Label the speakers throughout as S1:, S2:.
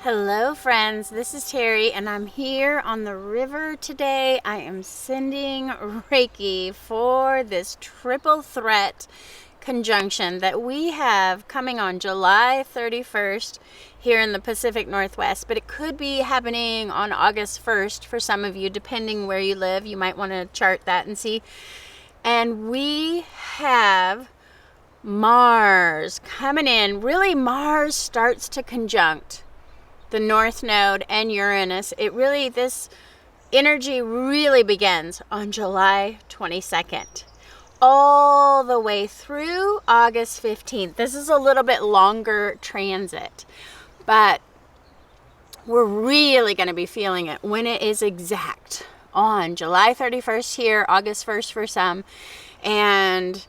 S1: Hello friends, this is Terry and I'm here on the river today. I am sending Reiki for this triple threat conjunction that we have coming on July 31st here in the Pacific Northwest, but it could be happening on August 1st for some of you, depending where you live. You might want to chart that and see. And we have Mars coming in. Really, Mars starts to conjunct the North Node and Uranus. This energy really begins on July 22nd, all the way through August 15th. This is a little bit longer transit, but we're really going to be feeling it when it is exact on July 31st here, August 1st for some, and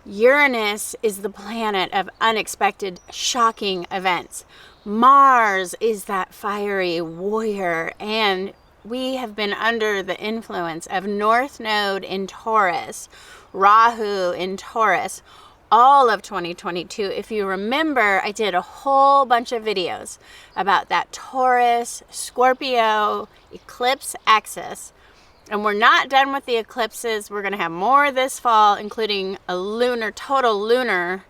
S1: Uranus is the planet of unexpected, shocking events. Mars is that fiery warrior, and we have been under the influence of North Node in Taurus, Rahu in Taurus, all of 2022. If you remember, I did a whole bunch of videos about that Taurus, Scorpio eclipse axis. And we're not done with the eclipses. We're going to have more this fall, including a total lunar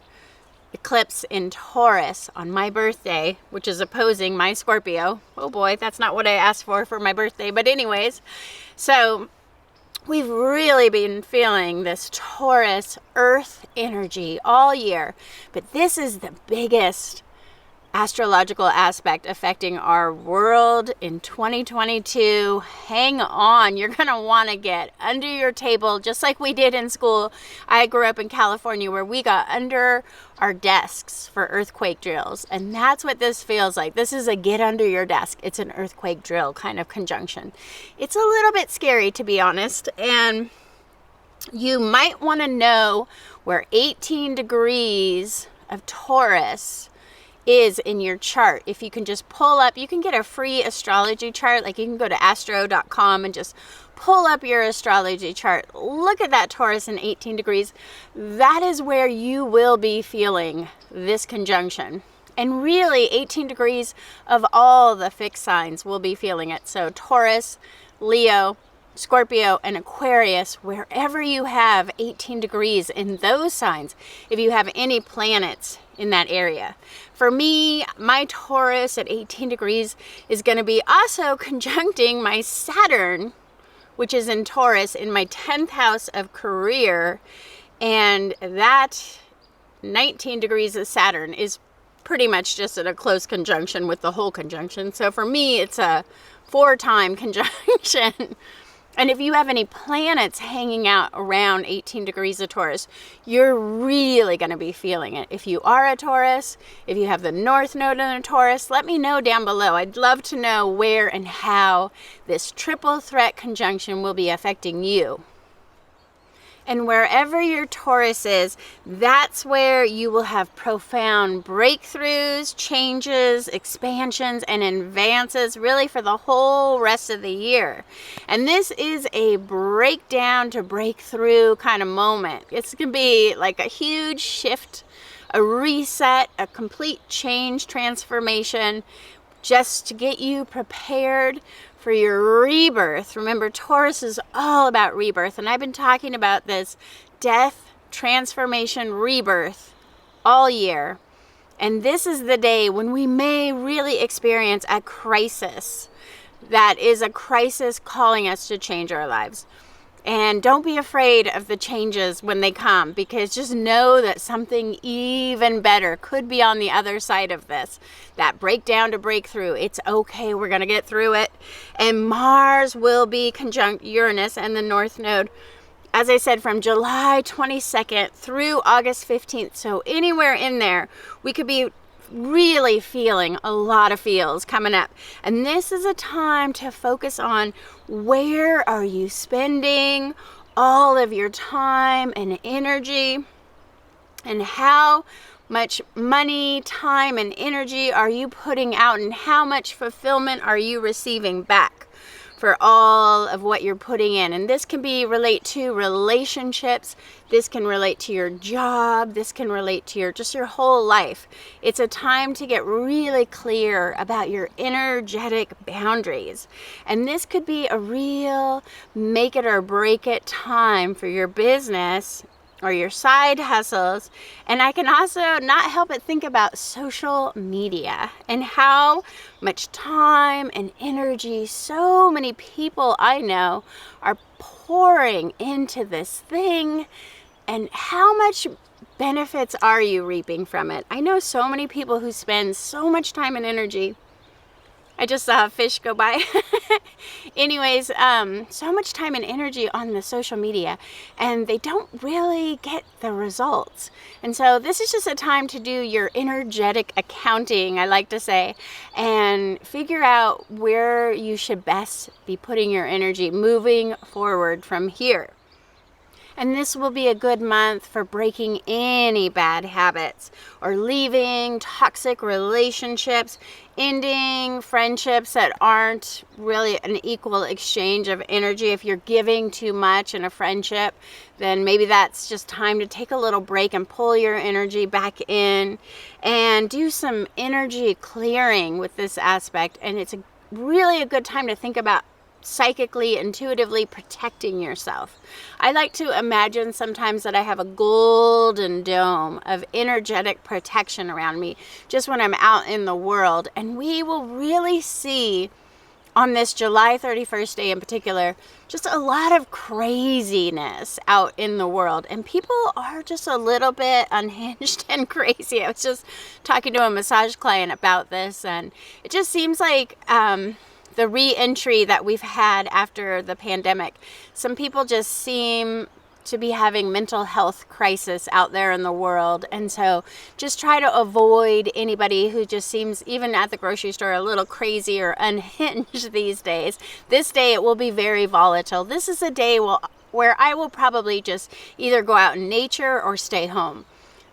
S1: eclipse in Taurus on my birthday, which is opposing my Scorpio. Oh boy, that's not what I asked for my birthday. But anyways, so we've really been feeling this Taurus earth energy all year. But this is the biggest astrological aspect affecting our world in 2022. Hang on, you're going to want to get under your table just like we did in school. I grew up in California where we got under our desks for earthquake drills, and that's what this feels like. This is a get under your desk. It's an earthquake drill kind of conjunction. It's a little bit scary, to be honest, and you might want to know where 18 degrees of Taurus is in your chart. If you can just pull up, you can get a free astrology chart. Like you can go to astro.com and just pull up your astrology chart. Look at that Taurus in 18 degrees. That is where you will be feeling this conjunction. And really 18 degrees of all the fixed signs will be feeling it. So Taurus, Leo, Scorpio, and Aquarius, wherever you have 18 degrees in those signs, if you have any planets in that area. For me, my Taurus at 18 degrees is going to be also conjuncting my Saturn, which is in Taurus in my 10th house of career. And that 19 degrees of Saturn is pretty much just at a close conjunction with the whole conjunction. So for me, it's a 4-time conjunction. And if you have any planets hanging out around 18 degrees of Taurus, you're really going to be feeling it. If you are a Taurus, if you have the North Node in a Taurus, let me know down below. I'd love to know where and how this triple threat conjunction will be affecting you. And wherever your Taurus is, that's where you will have profound breakthroughs, changes, expansions, and advances really for the whole rest of the year. And this is a breakdown to breakthrough kind of moment. It's going to be like a huge shift, a reset, a complete change, transformation, just to get you prepared for your rebirth. Remember, Taurus is all about rebirth, and I've been talking about this death, transformation, rebirth all year. And this is the day when we may really experience a crisis that is a crisis calling us to change our lives. And don't be afraid of the changes when they come, because just know that something even better could be on the other side of this. That breakdown to breakthrough. It's okay. We're going to get through it. And Mars will be conjunct Uranus and the North Node, as I said, from July 22nd through August 15th. So anywhere in there, we could be really feeling a lot of feels coming up. And this is a time to focus on where are you spending all of your time and energy, and how much money, time, and energy are you putting out, and how much fulfillment are you receiving back for all of what you're putting in. And this can relate to relationships. This can relate to your job. This can relate to your whole life. It's a time to get really clear about your energetic boundaries. And this could be a real make it or break it time for your business or your side hustles. And I can also not help but think about social media and how much time and energy so many people I know are pouring into this thing, and how much benefits are you reaping from it? I know so many people who spend so much time and energy. I just saw a fish go by. Anyways, so much time and energy on the social media, and they don't really get the results. And so this is just a time to do your energetic accounting, I like to say, and figure out where you should best be putting your energy moving forward from here. And this will be a good month for breaking any bad habits or leaving toxic relationships, ending friendships that aren't really an equal exchange of energy. If you're giving too much in a friendship, then maybe that's just time to take a little break and pull your energy back in and do some energy clearing with this aspect. And it's really a good time to think about psychically, intuitively protecting yourself. I like to imagine sometimes that I have a golden dome of energetic protection around me just when I'm out in the world. And we will really see on this July 31st day in particular, just a lot of craziness out in the world. And people are just a little bit unhinged and crazy. I was just talking to a massage client about this, and it just seems like the re-entry that we've had after the pandemic. Some people just seem to be having mental health crisis out there in the world. And so just try to avoid anybody who just seems, even at the grocery store, a little crazy or unhinged these days. This day it will be very volatile. This is a day where I will probably just either go out in nature or stay home.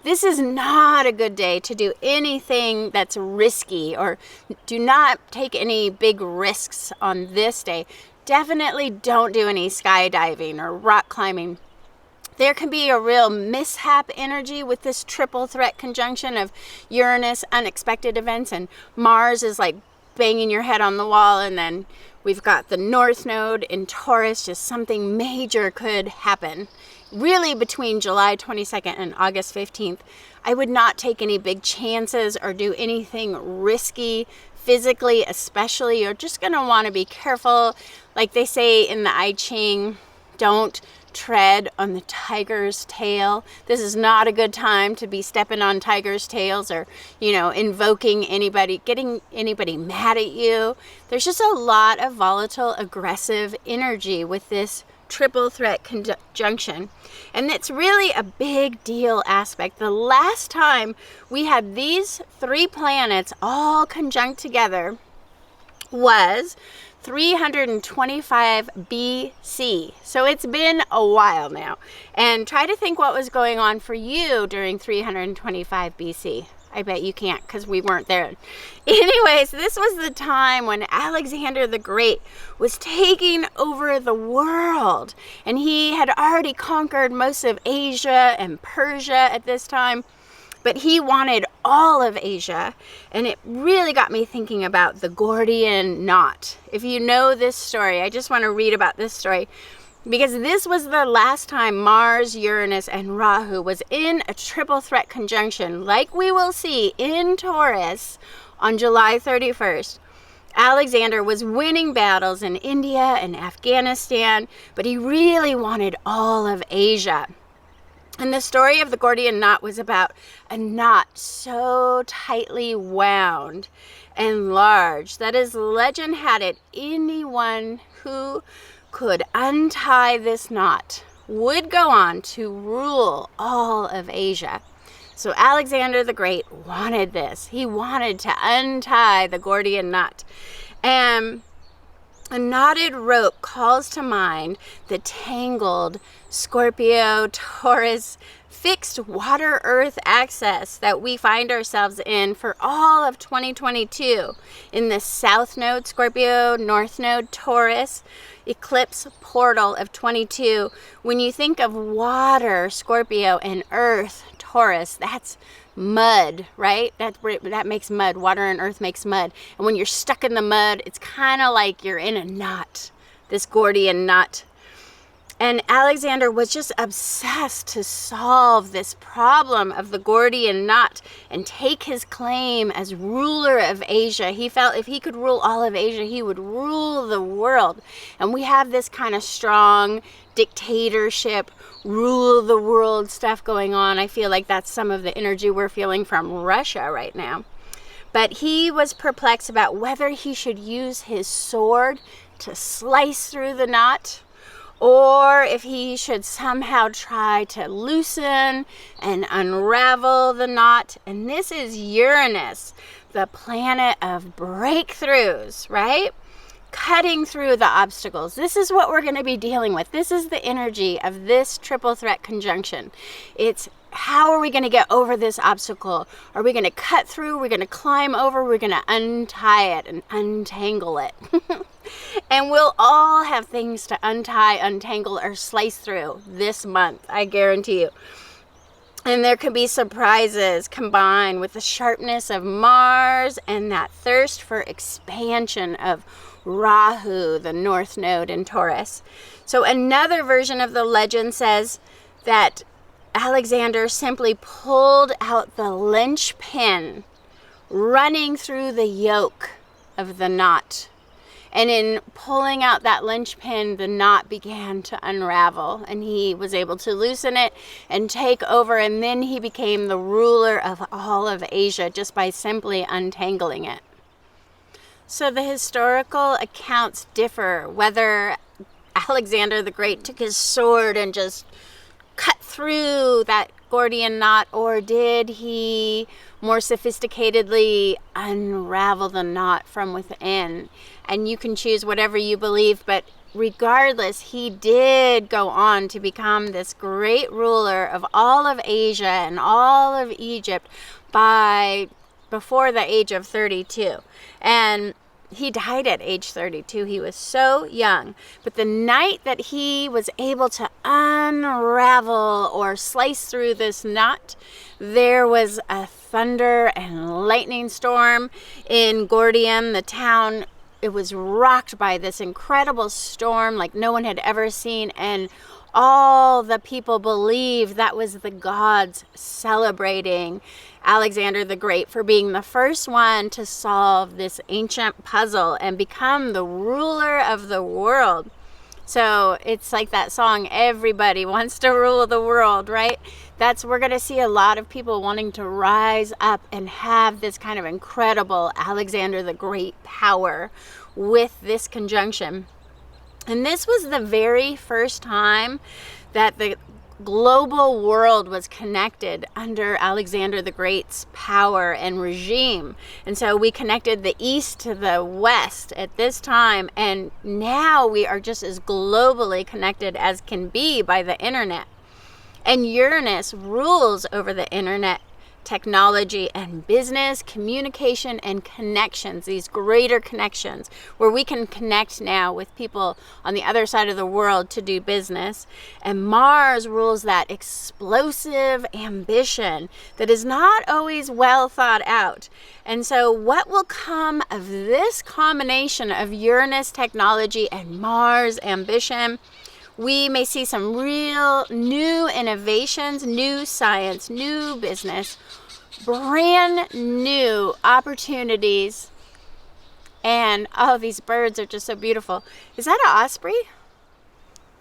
S1: This is not a good day to do anything that's risky, or do not take any big risks on this day. Definitely don't do any skydiving or rock climbing. There can be a real mishap energy with this triple threat conjunction of Uranus, unexpected events, and Mars is like banging your head on the wall, and then we've got the North Node in Taurus. Just something major could happen. Really, between July 22nd and August 15th, I would not take any big chances or do anything risky physically, especially. You're just going to want to be careful. Like they say in the I Ching, don't tread on the tiger's tail. This is not a good time to be stepping on tiger's tails or, invoking anybody, getting anybody mad at you. There's just a lot of volatile, aggressive energy with this triple threat conjunction. And it's really a big deal aspect. The last time we had these three planets all conjunct together was 325 BC. So it's been a while now. And try to think what was going on for you during 325 BC. I bet you can't, because we weren't there. Anyways, this was the time when Alexander the Great was taking over the world. And he had already conquered most of Asia and Persia at this time. But he wanted all of Asia. And it really got me thinking about the Gordian knot. If you know this story, I just want to read about this story, because this was the last time Mars, Uranus, and Rahu was in a triple threat conjunction, like we will see in Taurus on July 31st. Alexander was winning battles in India and Afghanistan, but he really wanted all of Asia. And the story of the Gordian knot was about a knot so tightly wound and large that, as legend had it, anyone who could untie this knot would go on to rule all of Asia. So Alexander the Great wanted this. He wanted to untie the Gordian knot. And A knotted rope calls to mind the tangled Scorpio, Taurus, fixed water-earth axis that we find ourselves in for all of 2022 in the South Node, Scorpio, North Node, Taurus, eclipse portal of 22. When you think of water, Scorpio, and earth, Taurus, that's mud, right? That makes mud. Water and earth makes mud. And when you're stuck in the mud, it's kind of like you're in a knot, this Gordian knot. And Alexander was just obsessed to solve this problem of the Gordian knot and take his claim as ruler of Asia. He felt if he could rule all of Asia, he would rule the world. And we have this kind of strong dictatorship, rule the world stuff going on. I feel like that's some of the energy we're feeling from Russia right now. But he was perplexed about whether he should use his sword to slice through the knot, or if he should somehow try to loosen and unravel the knot. And this is Uranus, the planet of breakthroughs, right? Cutting through the obstacles. This is what we're going to be dealing with. This is the energy of this triple threat conjunction. It's how are we going to get over this obstacle? Are we going to cut through? We're going to climb over? We're going to untie it and untangle it. And we'll all have things to untie, untangle, or slice through this month, I guarantee you. And there can be surprises combined with the sharpness of Mars and that thirst for expansion of Rahu, the North Node in Taurus. So another version of the legend says that Alexander simply pulled out the linchpin, running through the yoke of the knot. And in pulling out that linchpin, the knot began to unravel, and he was able to loosen it and take over, and then he became the ruler of all of Asia just by simply untangling it. So the historical accounts differ whether Alexander the Great took his sword and just cut through that Gordian knot, or did he more sophisticatedly unravel the knot from within? And you can choose whatever you believe, but regardless, he did go on to become this great ruler of all of Asia and all of Egypt before the age of 32. And he died at age 32. He was so young. But the night that he was able to unravel or slice through this knot, there was a thunder and lightning storm in Gordium, the town. It was rocked by this incredible storm like no one had ever seen, and all the people believed that was the gods celebrating Alexander the Great for being the first one to solve this ancient puzzle and become the ruler of the world. So it's like that song, everybody wants to rule the world, right? We're going to see a lot of people wanting to rise up and have this kind of incredible Alexander the Great power with this conjunction. And this was the very first time that the global world was connected under Alexander the Great's power and regime. And so we connected the East to the West at this time, and now we are just as globally connected as can be by the internet. And Uranus rules over the internet, technology, and business, communication, and connections, these greater connections where we can connect now with people on the other side of the world to do business. And Mars rules that explosive ambition that is not always well thought out. And so what will come of this combination of Uranus technology and Mars ambition? We may see some real new innovations, new science, new business, brand new opportunities. And oh, these birds are just so beautiful. Is that an osprey?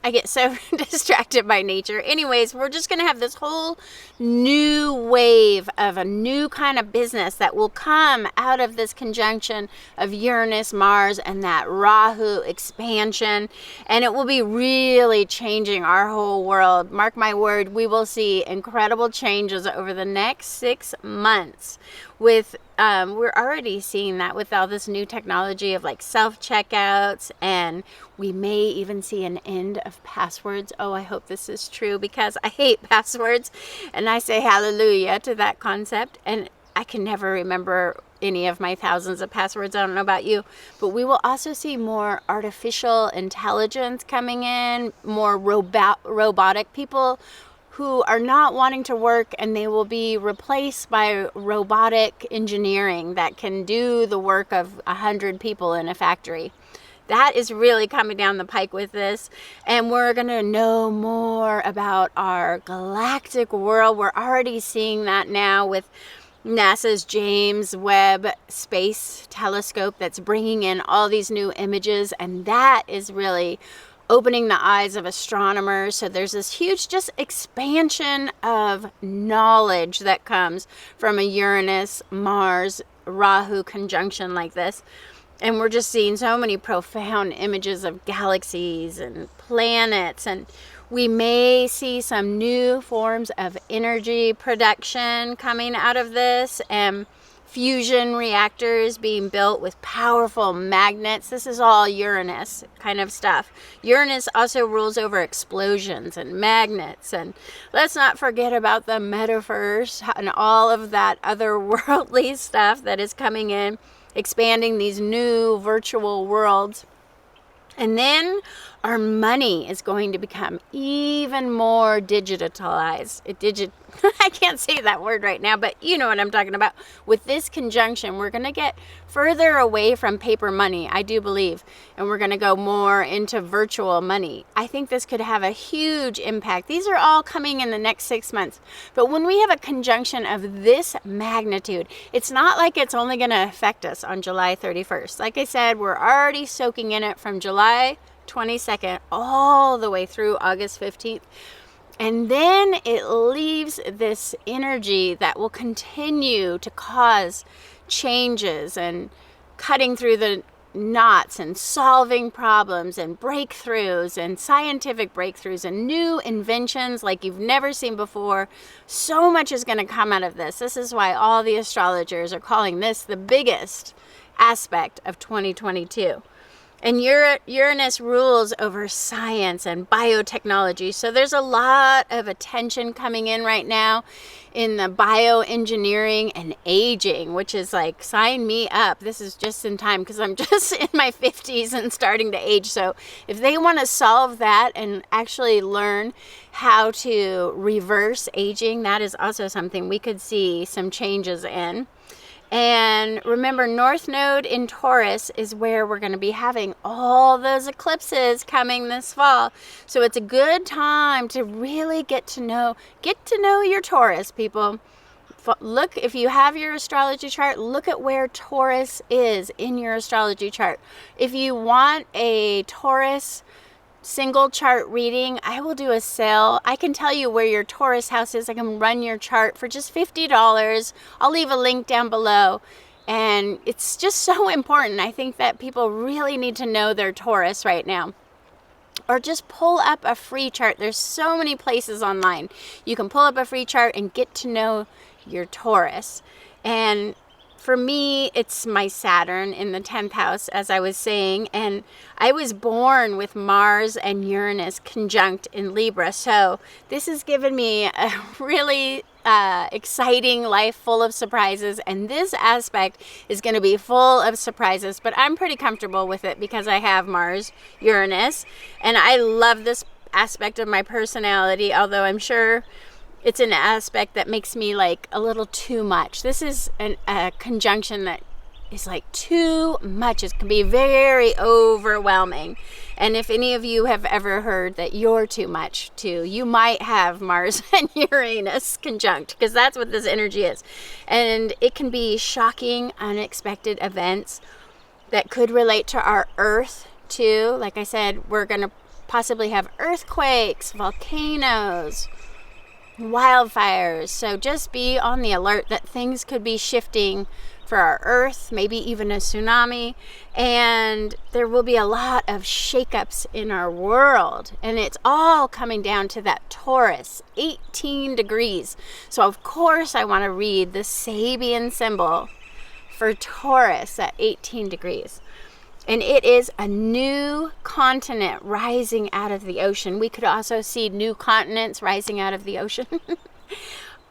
S1: I get so distracted by nature. Anyways, we're just going to have this whole new wave of a new kind of business that will come out of this conjunction of Uranus, Mars, and that Rahu expansion. And it will be really changing our whole world. Mark my word, we will see incredible changes over the next 6 months. we're already seeing that with all this new technology of like self-checkouts, and we may even see an end of passwords. Oh, I hope this is true, because I hate passwords, and I say hallelujah to that concept. And I can never remember any of my thousands of passwords. I don't know about you, but we will also see more artificial intelligence coming in, more robotic people who are not wanting to work, and they will be replaced by robotic engineering that can do the work of 100 people in a factory. That is really coming down the pike with this, and we're going to know more about our galactic world. We're already seeing that now with NASA's James Webb Space Telescope that's bringing in all these new images, and that is really opening the eyes of astronomers. So there's this huge just expansion of knowledge that comes from a Uranus, Mars, Rahu conjunction like this. And we're just seeing so many profound images of galaxies and planets, and we may see some new forms of energy production coming out of this, and fusion reactors being built with powerful magnets. This is all Uranus kind of stuff. Uranus also rules over explosions and magnets, and let's not forget about the metaverse and all of that otherworldly stuff that is coming in, expanding these new virtual worlds. And then our money is going to become even more digitalized. I can't say that word right now, but you know what I'm talking about. With this conjunction, we're going to get further away from paper money, I do believe, and we're going to go more into virtual money. I think this could have a huge impact. These are all coming in the next 6 months. But when we have a conjunction of this magnitude, it's not like it's only going to affect us on July 31st. Like I said, we're already soaking in it from July 22nd all the way through August 15th. And then it leaves this energy that will continue to cause changes and cutting through the knots and solving problems and breakthroughs and scientific breakthroughs and new inventions like you've never seen before. So much is going to come out of this. This is why all the astrologers are calling this the biggest aspect of 2022. And Uranus rules over science and biotechnology. So there's a lot of attention coming in right now in the bioengineering and aging, which is like, sign me up. This is just in time because I'm just in my 50s and starting to age. So if they want to solve that and actually learn how to reverse aging, that is also something we could see some changes in. And remember, North Node in Taurus is where we're going to be having all those eclipses coming this fall. So it's a good time to really get to know your Taurus, people. Look, if you have your astrology chart, look at where Taurus is in your astrology chart. If you want a Taurus single chart reading, I will do a sale. I can tell you where your Taurus house is. I can run your chart for just $50. I'll leave a link down below. And it's just so important. I think that people really need to know their Taurus right now. Or just pull up a free chart. There's so many places online. You can pull up a free chart and get to know your Taurus. And for me, it's my Saturn in the 10th house, as I was saying, and I was born with Mars and Uranus conjunct in Libra, so this has given me a really exciting life full of surprises, and this aspect is going to be full of surprises, but I'm pretty comfortable with it because I have Mars, Uranus, and I love this aspect of my personality, although I'm sure it's an aspect that makes me like a little too much. This is a conjunction that is like too much. It can be very overwhelming. And if any of you have ever heard that you're too much too, you might have Mars and Uranus conjunct, because that's what this energy is. And it can be shocking, unexpected events that could relate to our Earth too. Like I said, we're going to possibly have earthquakes, volcanoes, wildfires. So just be on the alert that things could be shifting for our Earth, maybe even a tsunami, and there will be a lot of shakeups in our world, and it's all coming down to that Taurus, 18 degrees. So of course I want to read the Sabian symbol for Taurus at 18 degrees. And it is a new continent rising out of the ocean. We could also see new continents rising out of the ocean.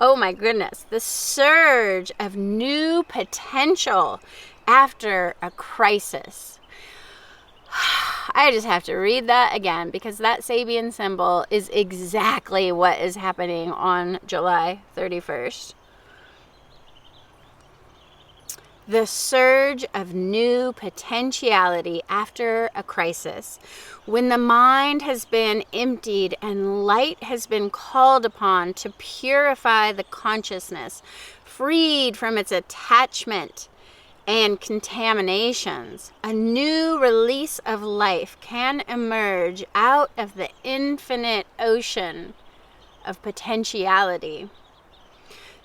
S1: Oh my goodness, the surge of new potential after a crisis. I just have to read that again because that Sabian symbol is exactly what is happening on July 31st. The surge of new potentiality after a crisis. When the mind has been emptied and light has been called upon to purify the consciousness, freed from its attachment and contaminations, a new release of life can emerge out of the infinite ocean of potentiality.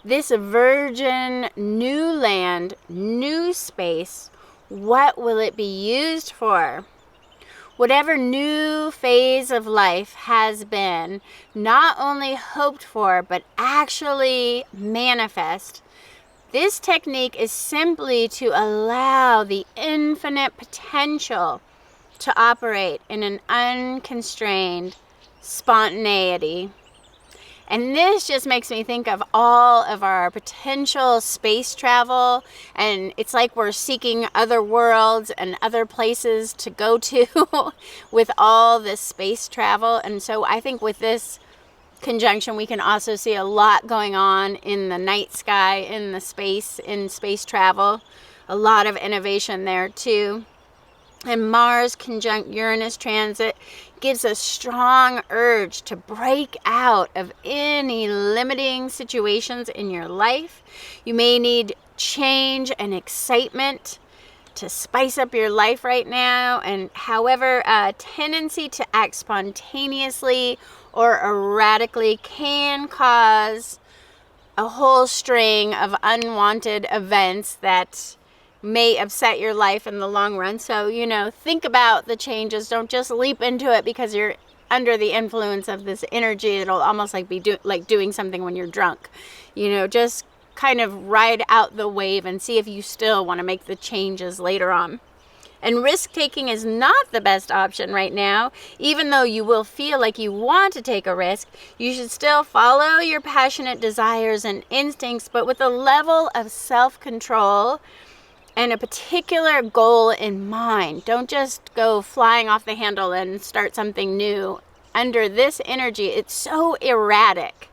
S1: This virgin new land, new space, what will it be used for? Whatever new phase of life has been not only hoped for, but actually manifest, this technique is simply to allow the infinite potential to operate in an unconstrained spontaneity. And this just makes me think of all of our potential space travel. And it's like we're seeking other worlds and other places to go to with all this space travel. And so I think with this conjunction, we can also see a lot going on in the night sky, in space travel. A lot of innovation there too. And Mars conjunct Uranus transit gives a strong urge to break out of any limiting situations in your life. You may need change and excitement to spice up your life right now. And however, a tendency to act spontaneously or erratically can cause a whole string of unwanted events that may upset your life in the long run. So, think about the changes. Don't just leap into it because you're under the influence of this energy. It'll almost like be like doing something when you're drunk. Just kind of ride out the wave and see if you still want to make the changes later on. And risk-taking is not the best option right now. Even though you will feel like you want to take a risk, you should still follow your passionate desires and instincts, but with a level of self-control and a particular goal in mind. Don't just go flying off the handle and start something new. Under this energy, it's so erratic.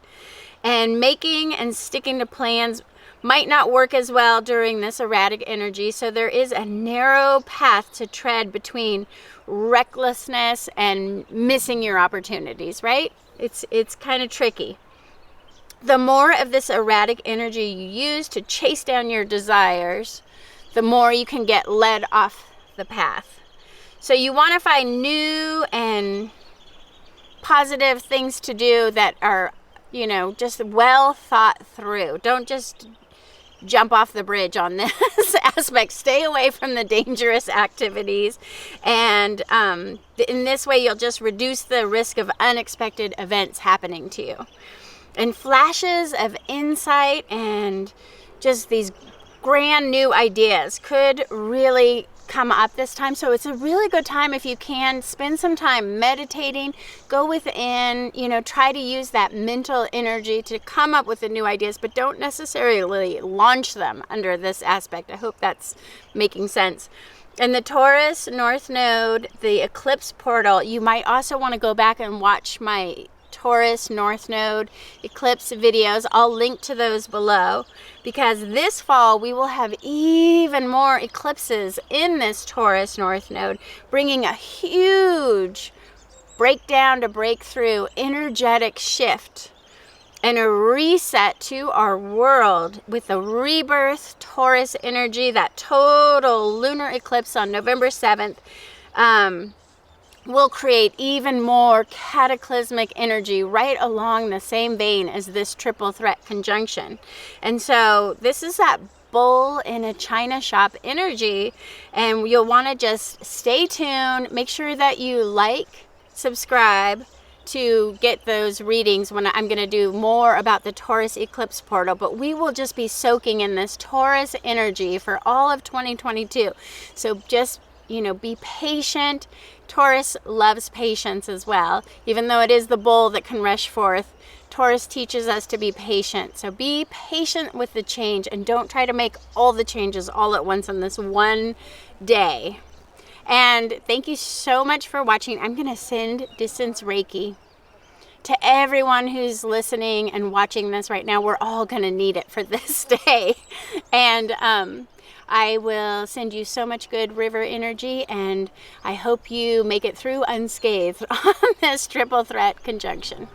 S1: And making and sticking to plans might not work as well during this erratic energy. So there is a narrow path to tread between recklessness and missing your opportunities, right? It's kind of tricky. The more of this erratic energy you use to chase down your desires, the more you can get led off the path. So you want to find new and positive things to do that are, just well thought through. Don't just jump off the bridge on this aspect. Stay away from the dangerous activities. And in this way, you'll just reduce the risk of unexpected events happening to you. And flashes of insight and just these grand new ideas could really come up this time. So it's a really good time if you can spend some time meditating, go within, try to use that mental energy to come up with the new ideas, but don't necessarily launch them under this aspect. I hope that's making sense. And the Taurus North Node, the eclipse portal, you might also want to go back and watch my Taurus North Node eclipse videos. I'll link to those below because this fall we will have even more eclipses in this Taurus North Node, bringing a huge breakdown to breakthrough energetic shift and a reset to our world with the rebirth Taurus energy, that total lunar eclipse on November 7th. will create even more cataclysmic energy right along the same vein as this triple threat conjunction. And so this is that bull in a china shop energy, and you'll want to just stay tuned. Make sure that you like, subscribe to get those readings when I'm going to do more about the Taurus eclipse portal. But we will just be soaking in this Taurus energy for all of 2022. So just, be patient. Taurus loves patience as well. Even though it is the bull that can rush forth, Taurus teaches us to be patient. So be patient with the change and don't try to make all the changes all at once on this one day. And thank you so much for watching. I'm going to send distance Reiki to everyone who's listening and watching this right now. We're all going to need it for this day. And I will send you so much good river energy, and I hope you make it through unscathed on this triple threat conjunction.